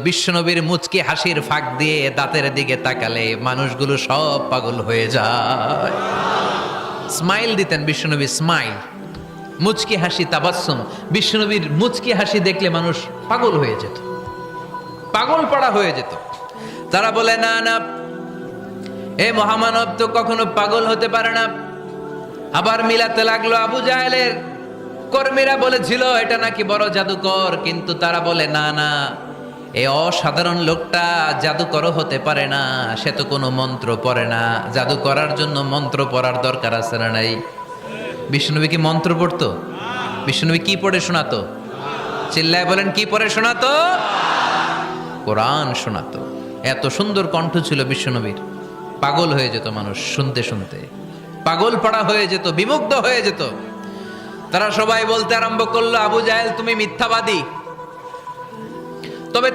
বিশ্বনবীর মুচকি হাসির ফাঁক দিয়ে দাঁতের দিকে তাকালে মানুষগুলো সব পাগল হয়ে যায়। স্মাইল দিতেন বিশ্বনবী, স্মাইল, মুচকি হাসি, তাবাসসুম। বিশ্বনবীর মুচকি হাসি দেখলে মানুষ পাগল হয়ে যেত, পাগল পাড়া হয়ে যেত। তারা বলে না না, এ মহামানব তো কখনো পাগল হতে পারে না। আবার মিলাতে লাগলো আবু জাহেলের কর্মীরা বলেছিল এটা নাকি বড় জাদুকর, কিন্তু তারা বলে না না, এই অসাধারণ লোকটা জাদুকরও হতে পারে না, সে তো কোনো মন্ত্র পড়ে না। জাদু করার জন্য মন্ত্র পড়ার দরকার আছে না নাই? বিষ্ণুনবী কি মন্ত্র পড়তো? বিষ্ণুনবী কি পড়ে শোনাতো? চিল্লায় বলেন, কি পড়ে শোনাতো? কোরআন শোনাতো। এত সুন্দর কণ্ঠ ছিল বিশ্বনবীর, পাগল হয়ে যেত মানুষ শুনতে শুনতে, পাগল পাড়া হয়ে যেত, বিমুগ্ধ হয়ে যেত। তারা সবাই বলতে আরম্ভ করলো, আবু জাহেল তুমি মিথ্যাবাদী। তবে